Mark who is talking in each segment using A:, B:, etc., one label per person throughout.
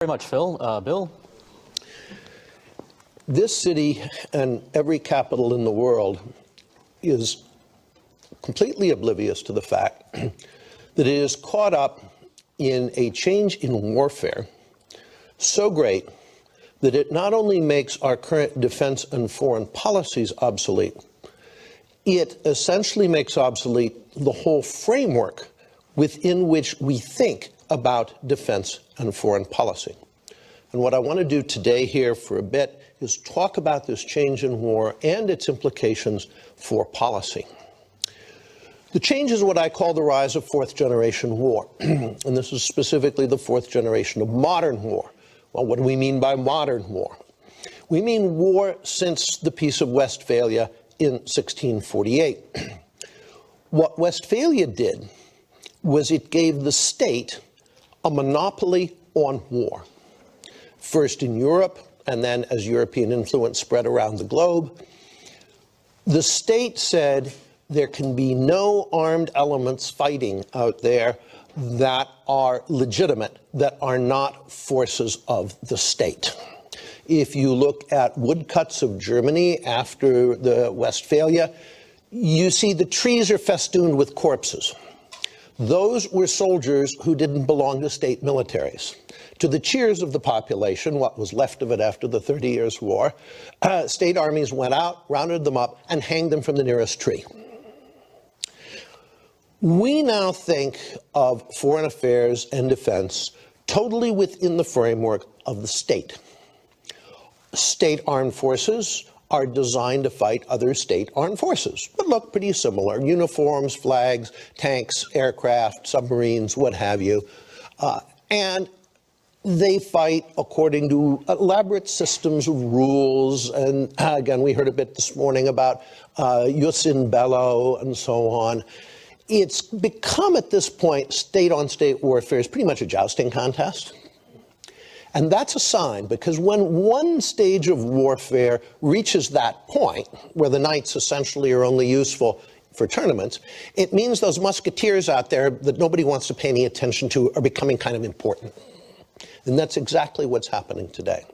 A: Very much, Phil. Bill?
B: This city and every capital in the world is completely oblivious to the fact that it is caught up in a change in warfare so great that it not only makes our current defense and foreign policies obsolete, it essentially makes obsolete the whole framework within which we think about defense and foreign policy. And what I want to do today here for a bit is talk about this change in war and its implications for policy. The change is what I call the rise of fourth generation war. And this is specifically the fourth generation of modern war. Well, what do we mean by modern war? We mean war since the Peace of Westphalia in 1648. What Westphalia did was it gave the state a monopoly on war. First in Europe, and then as European influence spread around the globe, the state said there can be no armed elements fighting out there that are legitimate, that are not forces of the state. If you look at woodcuts of Germany after the Westphalia, you see the trees are festooned with corpses. Those were soldiers who didn't belong to state militaries. To the cheers of the population, what was left of it after the 30 Years' War, state armies went out, rounded them up, and hanged them from the nearest tree. We now think of foreign affairs and defense totally within the framework of the state. State armed forces are designed to fight other state armed forces, but look pretty similar. Uniforms, flags, tanks, aircraft, submarines, what have you. And they fight according to elaborate systems of rules. And again, we heard a bit this morning about jus in bello and so on. It's become at this point, state-on-state warfare is pretty much a jousting contest. And that's a sign, because when one stage of warfare reaches that point, where the knights essentially are only useful for tournaments, it means those musketeers out there that nobody wants to pay any attention to are becoming kind of important. And that's exactly what's happening today.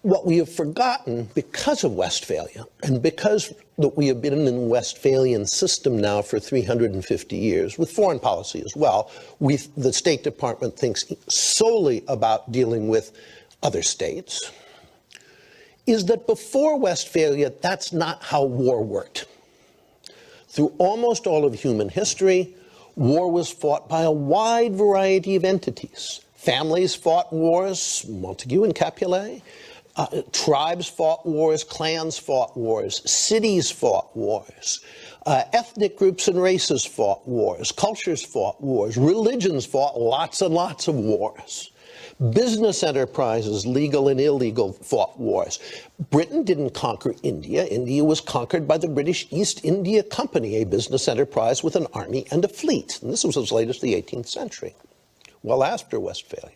B: What we have forgotten because of Westphalia, and because that we have been in the Westphalian system now for 350 years, with foreign policy as well, the State Department thinks solely about dealing with other states, is that before Westphalia, that's not how war worked. Through almost all of human history, war was fought by a wide variety of entities. Families fought wars, Montague and Capulet. Tribes fought wars, clans fought wars, cities fought wars, ethnic groups and races fought wars, cultures fought wars, religions fought lots and lots of wars. Business enterprises, legal and illegal, fought wars. Britain didn't conquer India. India was conquered by the British East India Company, a business enterprise with an army and a fleet. And this was as late as the 18th century, well after Westphalia.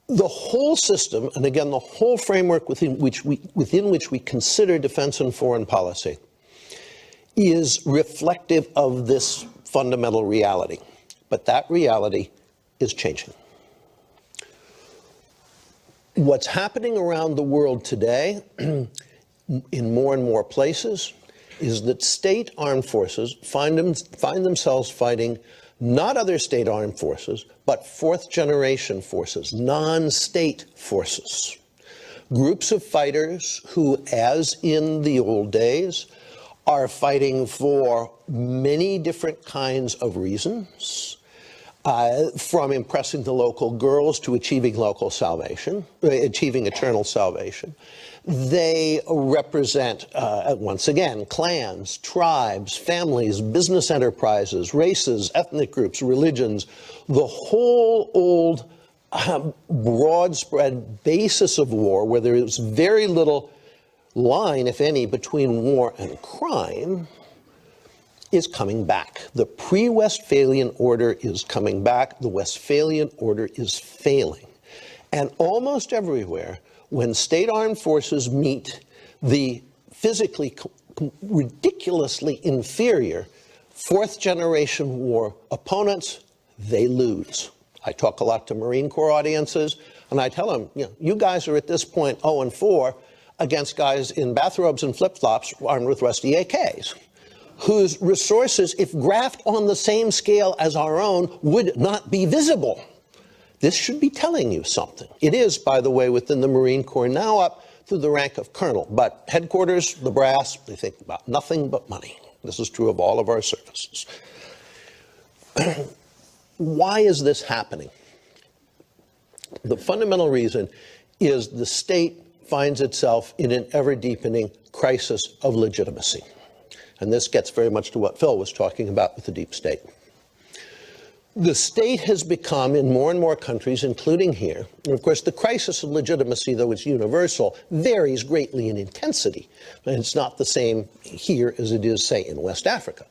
B: The whole system, and again, the whole framework within which we consider defense and foreign policy, is reflective of this fundamental reality. But that reality is changing. What's happening around the world today, in more and more places, is that state armed forces find themselves fighting not other state armed forces, but fourth generation forces, non-state forces. Groups of fighters who, as in the old days, are fighting for many different kinds of reasons, from impressing the local girls to achieving local salvation, achieving eternal salvation. They represent, once again, clans, tribes, families, business enterprises, races, ethnic groups, religions, the whole old broad spread basis of war, where there is very little line, if any, between war and crime, is coming back. The pre-Westphalian order is coming back. The Westphalian order is failing. And almost everywhere, when state armed forces meet the physically ridiculously inferior Fourth-generation war opponents, they lose. I talk a lot to Marine Corps audiences, and I tell them, you guys are at this point 0-4 against guys in bathrobes and flip-flops armed with rusty AKs, whose resources, if graphed on the same scale as our own, would not be visible. This should be telling you something. It is, by the way, within the Marine Corps now up to the rank of colonel, but headquarters, the brass, they think about nothing but money. This is true of all of our services. Why is this happening? The fundamental reason is the state finds itself in an ever-deepening crisis of legitimacy. And this gets very much to what Phil was talking about with the deep state. The state has become, in more and more countries, including here, and of course the crisis of legitimacy, though it's universal, varies greatly in intensity. And it's not the same here as it is, say, in West Africa.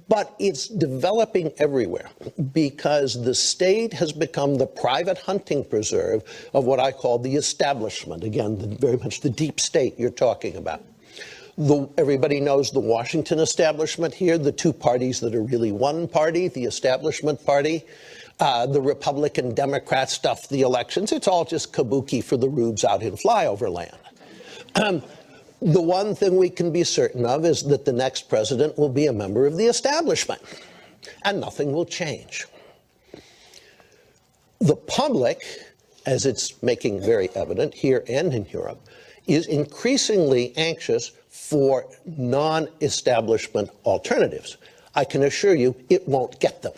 B: But it's developing everywhere because the state has become the private hunting preserve of what I call the establishment. Again, very much the deep state you're talking about. Everybody knows the Washington establishment here, the two parties that are really one party, the establishment party. The Republican Democrat stuff, the elections, it's all just kabuki for the rubes out in flyover land. The one thing we can be certain of is that the next president will be a member of the establishment, and nothing will change. The public, as it's making very evident here and in Europe, is increasingly anxious for non-establishment alternatives. I can assure you it won't get them.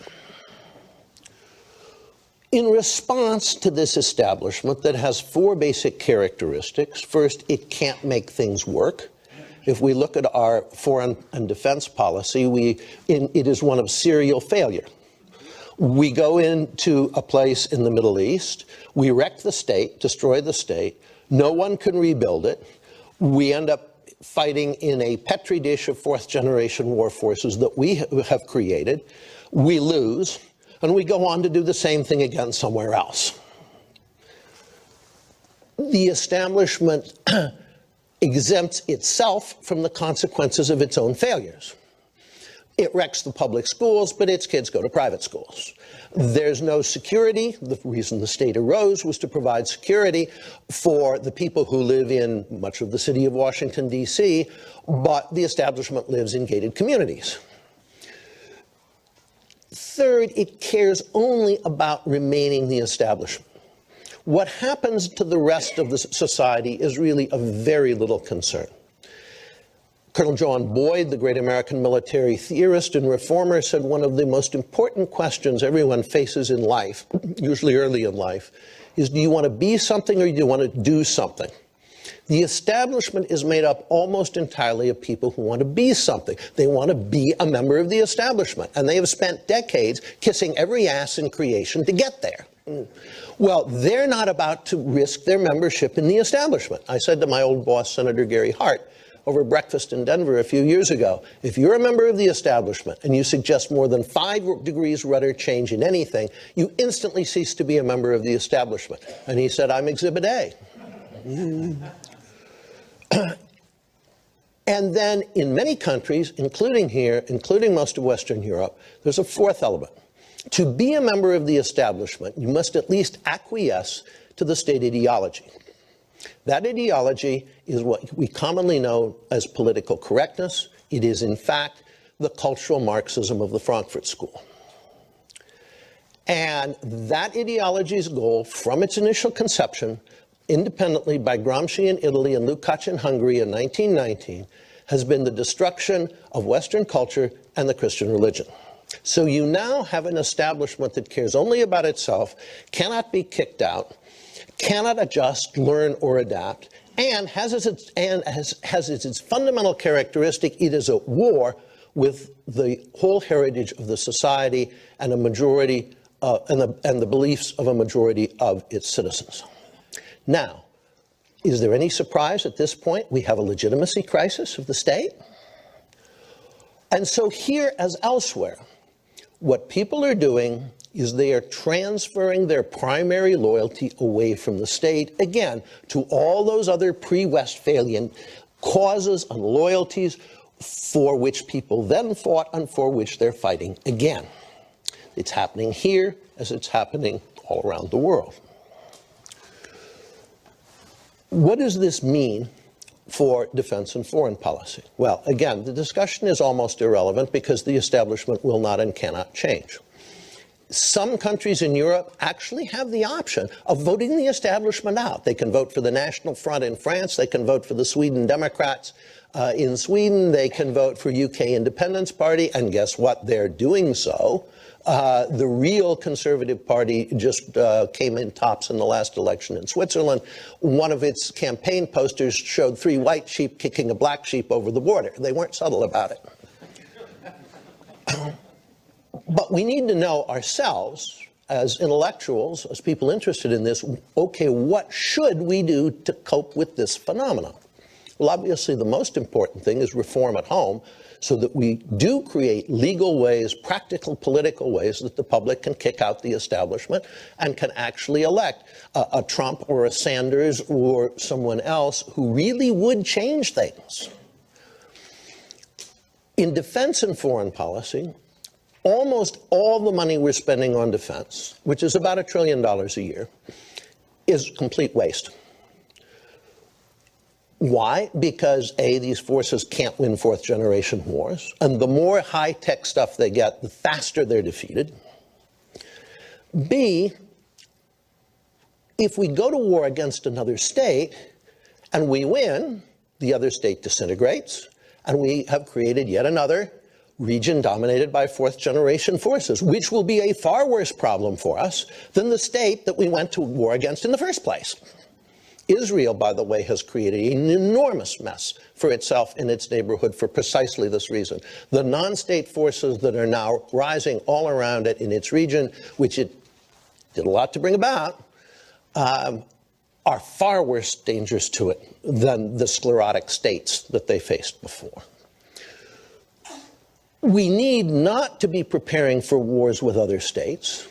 B: In response to this establishment that has four basic characteristics, first, it can't make things work. If we look at our foreign and defense policy, it is one of serial failure. We go into a place in the Middle East, we wreck the state, destroy the state, no one can rebuild it, we end up fighting in a petri dish of fourth-generation war forces that we have created, we lose, and we go on to do the same thing again somewhere else. The establishment exempts itself from the consequences of its own failures. It wrecks the public schools, but its kids go to private schools. There's no security. The reason the state arose was to provide security for the people who live in much of the city of Washington, D.C., but the establishment lives in gated communities. Third, it cares only about remaining the establishment. What happens to the rest of the society is really of very little concern. Colonel John Boyd, the great American military theorist and reformer, said one of the most important questions everyone faces in life, usually early in life, is do you want to be something or do you want to do something? The establishment is made up almost entirely of people who want to be something. They want to be a member of the establishment, and they have spent decades kissing every ass in creation to get there. Well, they're not about to risk their membership in the establishment. I said to my old boss, Senator Gary Hart, over breakfast in Denver a few years ago, if you're a member of the establishment and you suggest more than 5 degrees rudder change in anything, you instantly cease to be a member of the establishment. And he said, I'm Exhibit A. And then in many countries, including here, including most of Western Europe, there's a fourth element. To be a member of the establishment, you must at least acquiesce to the state ideology. That ideology is what we commonly know as political correctness. It is, in fact, the cultural Marxism of the Frankfurt School. And that ideology's goal, from its initial conception, independently by Gramsci in Italy and Lukács in Hungary in 1919, has been the destruction of Western culture and the Christian religion. So you now have an establishment that cares only about itself, cannot be kicked out, cannot adjust, learn, or adapt, and has its fundamental characteristic, it is at war with the whole heritage of the society and a majority, and the beliefs of a majority of its citizens. Now, is there any surprise at this point we have a legitimacy crisis of the state? And so here, as elsewhere, what people are doing is they are transferring their primary loyalty away from the state, again, to all those other pre-Westphalian causes and loyalties for which people then fought and for which they're fighting again. It's happening here as it's happening all around the world. What does this mean for defense and foreign policy? Well, again, the discussion is almost irrelevant because the establishment will not and cannot change. Some countries in Europe actually have the option of voting the establishment out. They can vote for the National Front in France. They can vote for the Sweden Democrats in Sweden. They can vote for UK Independence Party. And guess what? They're doing so. The real Conservative Party just came in tops in the last election in Switzerland. One of its campaign posters showed 3 white sheep kicking a black sheep over the border. They weren't subtle about it. But we need to know ourselves, as intellectuals, as people interested in this, okay, what should we do to cope with this phenomenon? Well, obviously, the most important thing is reform at home so that we do create legal ways, practical political ways that the public can kick out the establishment and can actually elect a Trump or a Sanders or someone else who really would change things. In defense and foreign policy, almost all the money we're spending on defense, which is about $1 trillion a year, is complete waste. Why? Because A, these forces can't win fourth-generation wars, and the more high-tech stuff they get, the faster they're defeated. B, if we go to war against another state and we win, the other state disintegrates, and we have created yet another region dominated by fourth-generation forces, which will be a far worse problem for us than the state that we went to war against in the first place. Israel, by the way, has created an enormous mess for itself in its neighborhood for precisely this reason. The non-state forces that are now rising all around it in its region, which it did a lot to bring about, are far worse dangers to it than the sclerotic states that they faced before. We need not to be preparing for wars with other states,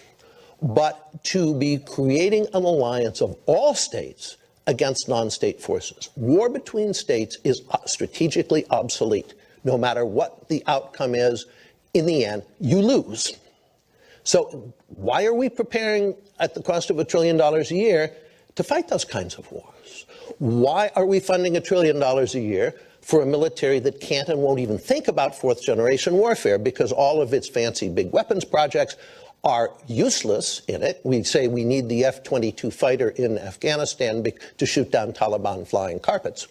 B: but to be creating an alliance of all states against non-state forces. War between states is strategically obsolete. No matter what the outcome is, in the end, you lose. So why are we preparing at the cost of $1 trillion a year to fight those kinds of wars? Why are we funding $1 trillion a year for a military that can't and won't even think about fourth-generation warfare because all of its fancy big weapons projects are useless in it? We say we need the F-22 fighter in Afghanistan to shoot down Taliban flying carpets.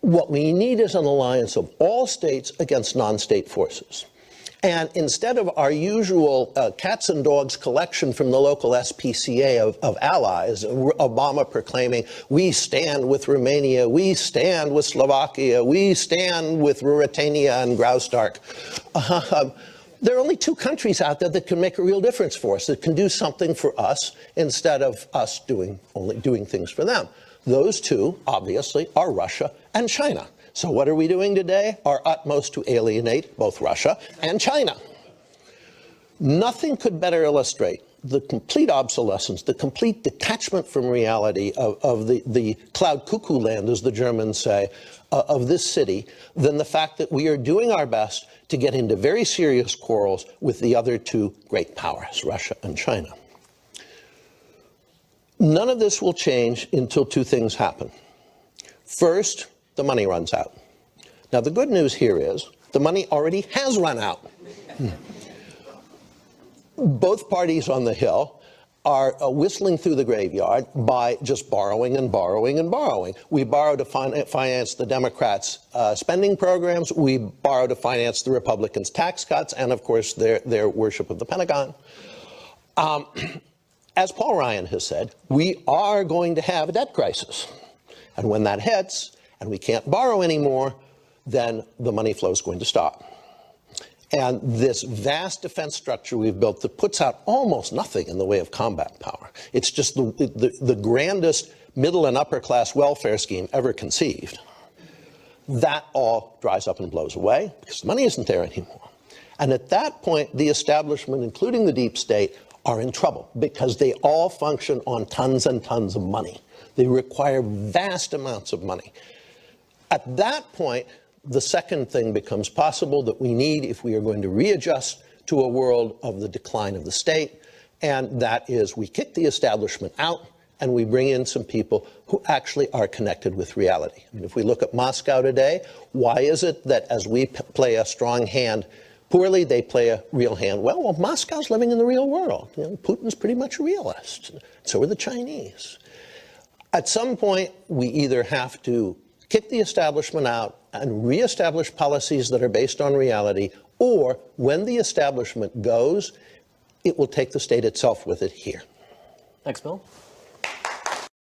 B: What we need is an alliance of all states against non-state forces. And instead of our usual cats and dogs collection from the local SPCA of allies, Obama proclaiming, we stand with Romania, we stand with Slovakia, we stand with Ruritania and Graustark. There are only 2 countries out there that can make a real difference for us, that can do something for us instead of us only doing things for them. Those 2, obviously, are Russia and China. So what are we doing today? Our utmost to alienate both Russia and China. Nothing could better illustrate the complete obsolescence, the complete detachment from reality of the cloud cuckoo land, as the Germans say, of this city, than the fact that we are doing our best to get into very serious quarrels with the other 2 great powers, Russia and China. None of this will change until 2 things happen. First, the money runs out. Now, the good news here is the money already has run out. Both parties on the Hill are whistling through the graveyard by just borrowing and borrowing and borrowing. We borrow to finance the Democrats' spending programs. We borrow to finance the Republicans' tax cuts and, of course, their worship of the Pentagon. As Paul Ryan has said, we are going to have a debt crisis. And when that hits, and we can't borrow anymore, then the money flow is going to stop. And this vast defense structure we've built that puts out almost nothing in the way of combat power, it's just the grandest middle and upper class welfare scheme ever conceived, that all dries up and blows away because the money isn't there anymore. And at that point, the establishment, including the deep state, are in trouble because they all function on tons and tons of money. They require vast amounts of money. At that point, the second thing becomes possible that we need if we are going to readjust to a world of the decline of the state, and that is we kick the establishment out and we bring in some people who actually are connected with reality. I mean, if we look at Moscow today, why is it that as we play a strong hand poorly, they play a real hand? Well, Moscow's living in the real world. You know, Putin's pretty much a realist. So are the Chinese. At some point, we either have to kick the establishment out and reestablish policies that are based on reality, or when the establishment goes, it will take the state itself with it here.
A: Thanks, Bill.